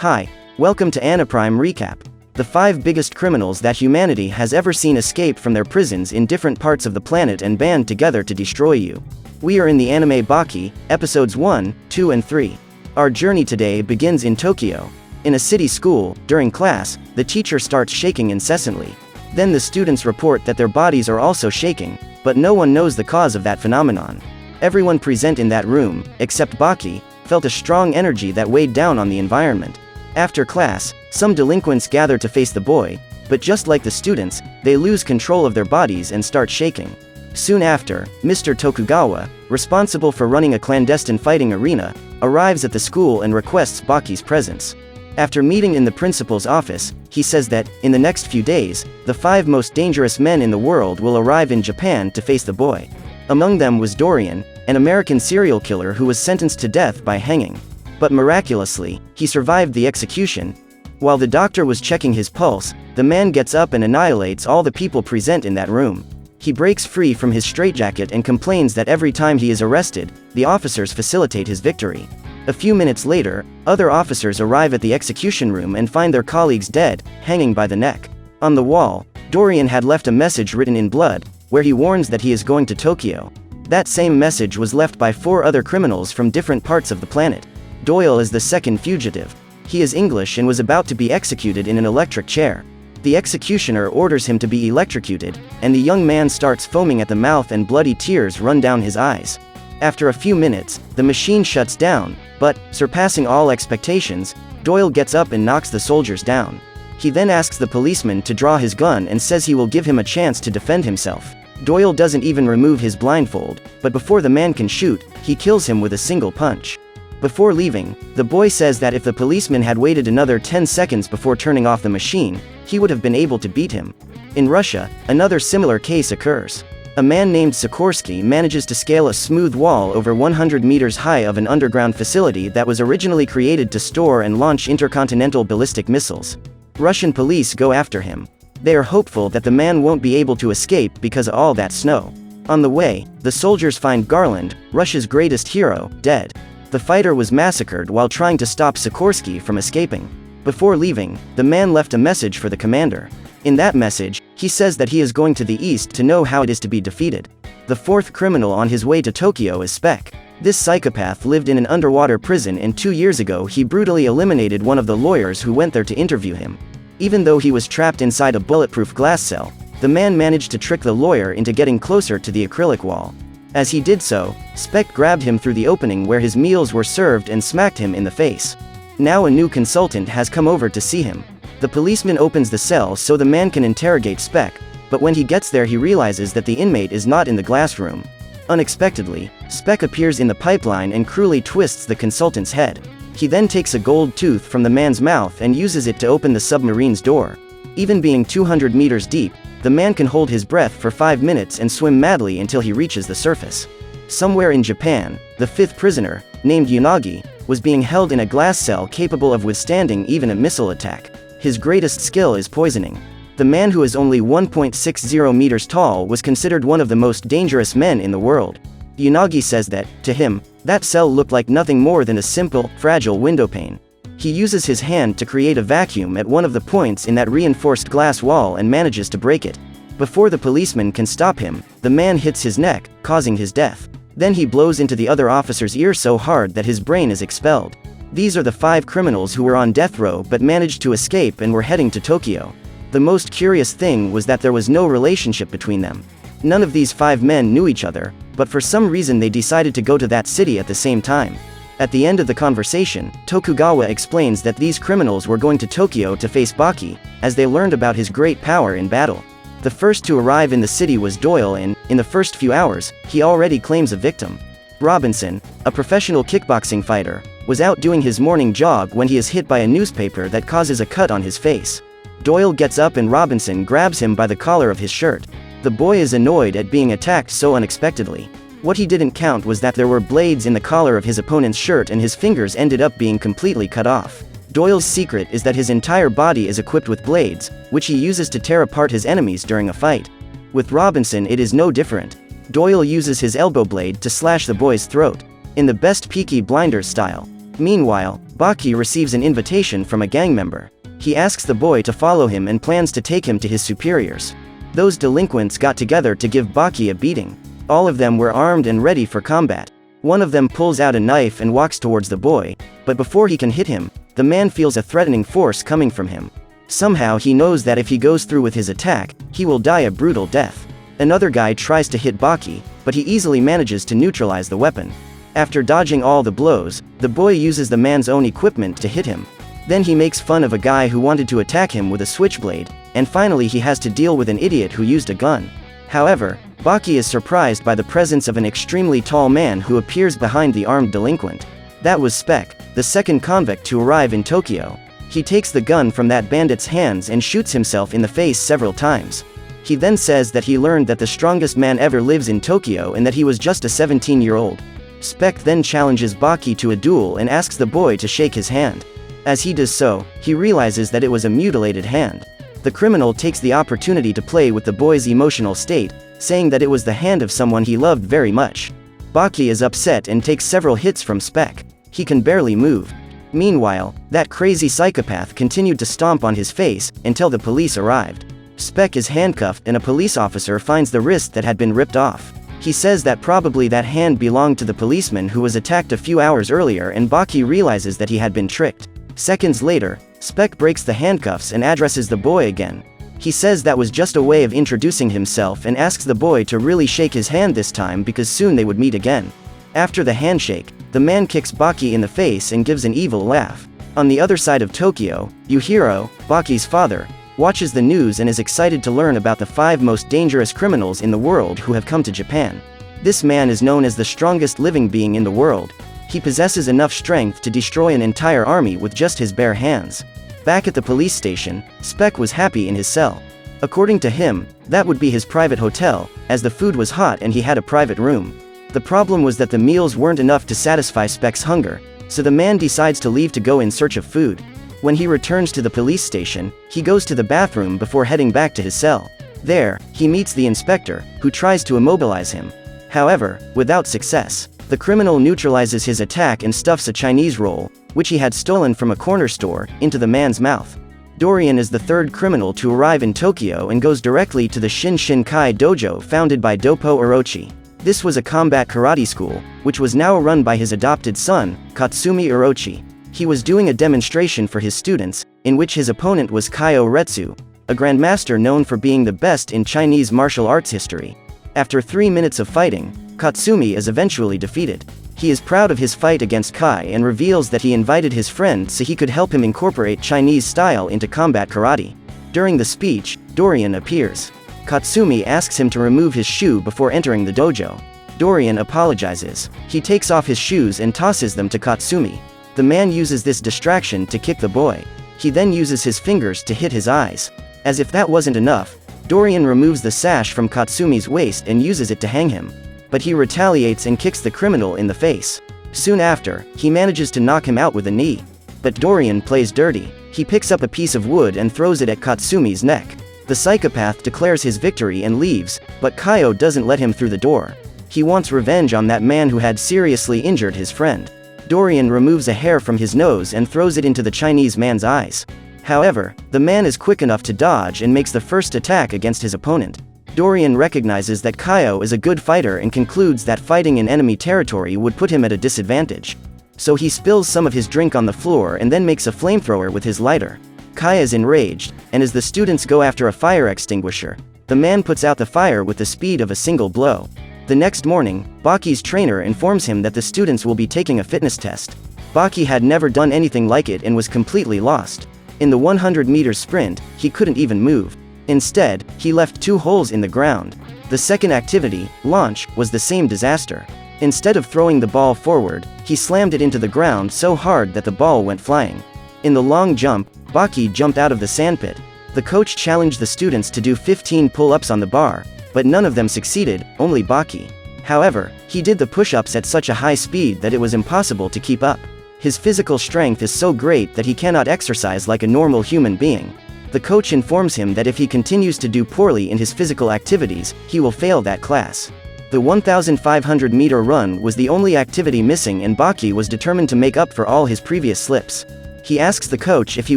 Hi, welcome to Anaprime Recap. The 5 biggest criminals that humanity has ever seen escape from their prisons in different parts of the planet and band together to destroy you. We are in the anime Baki, episodes 1, 2 and 3. Our journey today begins in Tokyo. In a city school, during class, the teacher starts shaking incessantly. Then the students report that their bodies are also shaking, but no one knows the cause of that phenomenon. Everyone present in that room, except Baki, felt a strong energy that weighed down on the environment. After class, some delinquents gather to face the boy, but just like the students, they lose control of their bodies and start shaking. Soon after, Mr. Tokugawa, responsible for running a clandestine fighting arena, arrives at the school and requests Baki's presence. After meeting in the principal's office, he says that, in the next few days, the 5 most dangerous men in the world will arrive in Japan to face the boy. Among them was Dorian, an American serial killer who was sentenced to death by hanging. But miraculously, he survived the execution. While the doctor was checking his pulse, the man gets up and annihilates all the people present in that room. He breaks free from his straitjacket and complains that every time he is arrested, the officers facilitate his victory. A few minutes later, other officers arrive at the execution room and find their colleagues dead, hanging by the neck. On the wall, Dorian had left a message written in blood, where he warns that he is going to Tokyo. That same message was left by 4 other criminals from different parts of the planet. Doyle is the second fugitive. He is English and was about to be executed in an electric chair. The executioner orders him to be electrocuted, and the young man starts foaming at the mouth and bloody tears run down his eyes. After a few minutes, the machine shuts down, but, surpassing all expectations, Doyle gets up and knocks the soldiers down. He then asks the policeman to draw his gun and says he will give him a chance to defend himself. Doyle doesn't even remove his blindfold, but before the man can shoot, he kills him with a single punch. Before leaving, the boy says that if the policeman had waited another 10 seconds before turning off the machine, he would have been able to beat him. In Russia, another similar case occurs. A man named Sikorsky manages to scale a smooth wall over 100 meters high of an underground facility that was originally created to store and launch intercontinental ballistic missiles. Russian police go after him. They are hopeful that the man won't be able to escape because of all that snow. On the way, the soldiers find Garland, Russia's greatest hero, dead. The fighter was massacred while trying to stop Sikorsky from escaping. Before leaving, the man left a message for the commander. In that message, he says that he is going to the east to know how it is to be defeated. The 4th criminal on his way to Tokyo is Spec. This psychopath lived in an underwater prison and 2 years ago he brutally eliminated one of the lawyers who went there to interview him. Even though he was trapped inside a bulletproof glass cell, the man managed to trick the lawyer into getting closer to the acrylic wall. As he did so, Spec grabbed him through the opening where his meals were served and smacked him in the face. Now a new consultant has come over to see him. The policeman opens the cell so the man can interrogate Spec, but when he gets there he realizes that the inmate is not in the glass room. Unexpectedly, Spec appears in the pipeline and cruelly twists the consultant's head. He then takes a gold tooth from the man's mouth and uses it to open the submarine's door. Even being 200 meters deep, the man can hold his breath for 5 minutes and swim madly until he reaches the surface. Somewhere in Japan, the 5th prisoner, named Yanagi, was being held in a glass cell capable of withstanding even a missile attack. His greatest skill is poisoning. The man who is only 1.60 meters tall was considered one of the most dangerous men in the world. Yanagi says that, to him, that cell looked like nothing more than a simple, fragile windowpane. He uses his hand to create a vacuum at one of the points in that reinforced glass wall and manages to break it. Before the policeman can stop him, the man hits his neck, causing his death. Then he blows into the other officer's ear so hard that his brain is expelled. These are the 5 criminals who were on death row but managed to escape and were heading to Tokyo. The most curious thing was that there was no relationship between them. None of these 5 men knew each other, but for some reason they decided to go to that city at the same time. At the end of the conversation, Tokugawa explains that these criminals were going to Tokyo to face Baki, as they learned about his great power in battle. The first to arrive in the city was Doyle and, in the first few hours, he already claims a victim. Robinson, a professional kickboxing fighter, was out doing his morning jog when he is hit by a newspaper that causes a cut on his face. Doyle gets up and Robinson grabs him by the collar of his shirt. The boy is annoyed at being attacked so unexpectedly. What he didn't count was that there were blades in the collar of his opponent's shirt and his fingers ended up being completely cut off. Doyle's secret is that his entire body is equipped with blades, which he uses to tear apart his enemies during a fight. With Robinson it is no different. Doyle uses his elbow blade to slash the boy's throat. in the best Peaky Blinders style. Meanwhile, Baki receives an invitation from a gang member. He asks the boy to follow him and plans to take him to his superiors. Those delinquents got together to give Baki a beating. All of them were armed and ready for combat. One of them pulls out a knife and walks towards the boy, but before he can hit him, the man feels a threatening force coming from him. Somehow he knows that if he goes through with his attack, he will die a brutal death. Another guy tries to hit Baki, but he easily manages to neutralize the weapon. After dodging all the blows, the boy uses the man's own equipment to hit him. Then he makes fun of a guy who wanted to attack him with a switchblade, and finally he has to deal with an idiot who used a gun. However, Baki is surprised by the presence of an extremely tall man who appears behind the armed delinquent. That was Spec, the second convict to arrive in Tokyo. He takes the gun from that bandit's hands and shoots himself in the face several times. He then says that he learned that the strongest man ever lives in Tokyo and that he was just a 17-year-old. Spec then challenges Baki to a duel and asks the boy to shake his hand. As he does so, he realizes that it was a mutilated hand. The criminal takes the opportunity to play with the boy's emotional state, saying that it was the hand of someone he loved very much. Baki is upset and takes several hits from Spec. He can barely move. Meanwhile, that crazy psychopath continued to stomp on his face until the police arrived. Spec is handcuffed and a police officer finds the wrist that had been ripped off. He says that probably that hand belonged to the policeman who was attacked a few hours earlier, and Baki realizes that he had been tricked. Seconds later, Spec breaks the handcuffs and addresses the boy again. He says that was just a way of introducing himself and asks the boy to really shake his hand this time because soon they would meet again. After the handshake, the man kicks Baki in the face and gives an evil laugh. On the other side of Tokyo, Yuhiro, Baki's father, watches the news and is excited to learn about the 5 most dangerous criminals in the world who have come to Japan. This man is known as the strongest living being in the world. He possesses enough strength to destroy an entire army with just his bare hands. Back at the police station, Spec was happy in his cell. According to him, that would be his private hotel, as the food was hot and he had a private room. The problem was that the meals weren't enough to satisfy Spec's hunger, so the man decides to leave to go in search of food. When he returns to the police station, he goes to the bathroom before heading back to his cell. There, he meets the inspector, who tries to immobilize him. However, without success. The criminal neutralizes his attack and stuffs a Chinese roll, which he had stolen from a corner store, into the man's mouth. Dorian is the 3rd criminal to arrive in Tokyo and goes directly to the Shin Shinkai dojo founded by Doppo Orochi. This was a combat karate school, which was now run by his adopted son, Katsumi Orochi. He was doing a demonstration for his students, in which his opponent was Kaio Retsu, a grandmaster known for being the best in Chinese martial arts history. After 3 minutes of fighting, Katsumi is eventually defeated. He is proud of his fight against Kai and reveals that he invited his friend so he could help him incorporate Chinese style into combat karate. During the speech, Dorian appears. Katsumi asks him to remove his shoe before entering the dojo. Dorian apologizes. He takes off his shoes and tosses them to Katsumi. The man uses this distraction to kick the boy. He then uses his fingers to hit his eyes. As if that wasn't enough, Dorian removes the sash from Katsumi's waist and uses it to hang him. But he retaliates and kicks the criminal in the face. Soon after, he manages to knock him out with a knee. But Dorian plays dirty. He picks up a piece of wood and throws it at Katsumi's neck. The psychopath declares his victory and leaves, but Kaio doesn't let him through the door. He wants revenge on that man who had seriously injured his friend. Dorian removes a hair from his nose and throws it into the Chinese man's eyes. However, the man is quick enough to dodge and makes the first attack against his opponent. Dorian recognizes that Kaio is a good fighter and concludes that fighting in enemy territory would put him at a disadvantage. So he spills some of his drink on the floor and then makes a flamethrower with his lighter. Kai is enraged, and as the students go after a fire extinguisher, the man puts out the fire with the speed of a single blow. The next morning, Baki's trainer informs him that the students will be taking a fitness test. Baki had never done anything like it and was completely lost. In the 100-meter sprint, he couldn't even move. Instead, he left 2 holes in the ground. The second activity, launch, was the same disaster. Instead of throwing the ball forward, he slammed it into the ground so hard that the ball went flying. In the long jump, Baki jumped out of the sandpit. The coach challenged the students to do 15 pull-ups on the bar, but none of them succeeded, only Baki. However, he did the push-ups at such a high speed that it was impossible to keep up. His physical strength is so great that he cannot exercise like a normal human being. The coach informs him that if he continues to do poorly in his physical activities, he will fail that class. The 1,500-meter run was the only activity missing, and Baki was determined to make up for all his previous slips. He asks the coach if he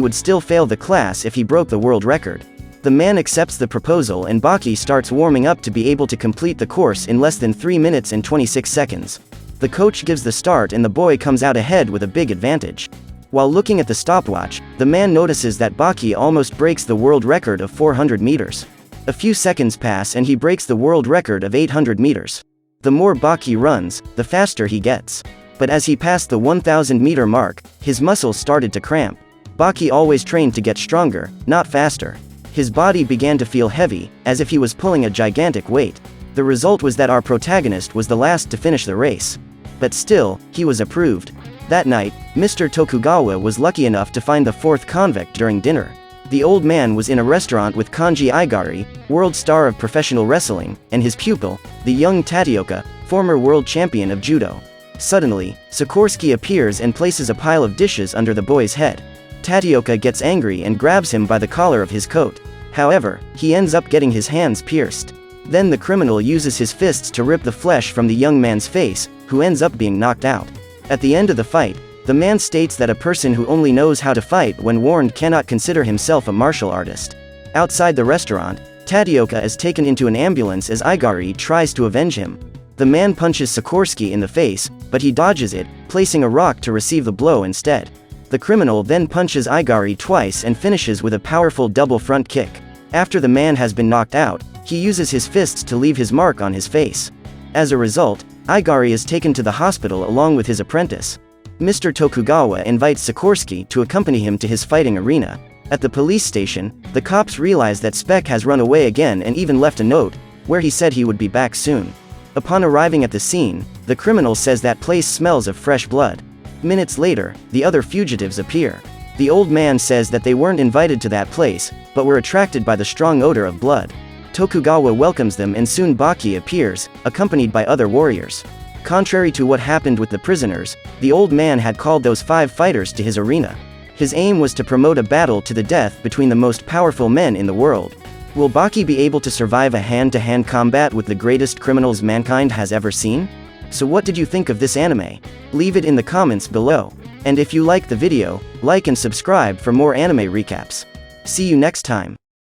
would still fail the class if he broke the world record. The man accepts the proposal, and Baki starts warming up to be able to complete the course in less than 3 minutes and 26 seconds. The coach gives the start, and the boy comes out ahead with a big advantage. While looking at the stopwatch, the man notices that Baki almost breaks the world record of 400 meters. A few seconds pass and he breaks the world record of 800 meters. The more Baki runs, the faster he gets. But as he passed the 1,000-meter mark, his muscles started to cramp. Baki always trained to get stronger, not faster. His body began to feel heavy, as if he was pulling a gigantic weight. The result was that our protagonist was the last to finish the race. But still, he was approved. That night, Mr. Tokugawa was lucky enough to find the fourth convict during dinner. The old man was in a restaurant with Kanji Igari, world star of professional wrestling, and his pupil, the young Tateoka, former world champion of judo. Suddenly, Sikorsky appears and places a pile of dishes under the boy's head. Tateoka gets angry and grabs him by the collar of his coat. However, he ends up getting his hands pierced. Then the criminal uses his fists to rip the flesh from the young man's face, who ends up being knocked out. At the end of the fight, the man states that a person who only knows how to fight when warned cannot consider himself a martial artist. Outside the restaurant, Tateoka is taken into an ambulance as Igari tries to avenge him. The man punches Sikorsky in the face, but he dodges it, placing a rock to receive the blow instead. The criminal then punches Igari twice and finishes with a powerful double front kick. After the man has been knocked out, he uses his fists to leave his mark on his face. As a result, Igari is taken to the hospital along with his apprentice. Mr. Tokugawa invites Sikorsky to accompany him to his fighting arena. At the police station, the cops realize that Spek has run away again and even left a note, where he said he would be back soon. Upon arriving at the scene, the criminal says that place smells of fresh blood. Minutes later, the other fugitives appear. The old man says that they weren't invited to that place, but were attracted by the strong odor of blood. Tokugawa welcomes them, and soon Baki appears, accompanied by other warriors. Contrary to what happened with the prisoners, the old man had called those 5 fighters to his arena. His aim was to promote a battle to the death between the most powerful men in the world. Will Baki be able to survive a hand-to-hand combat with the greatest criminals mankind has ever seen? So what did you think of this anime? Leave it in the comments below. And if you liked the video, like and subscribe for more anime recaps. See you next time.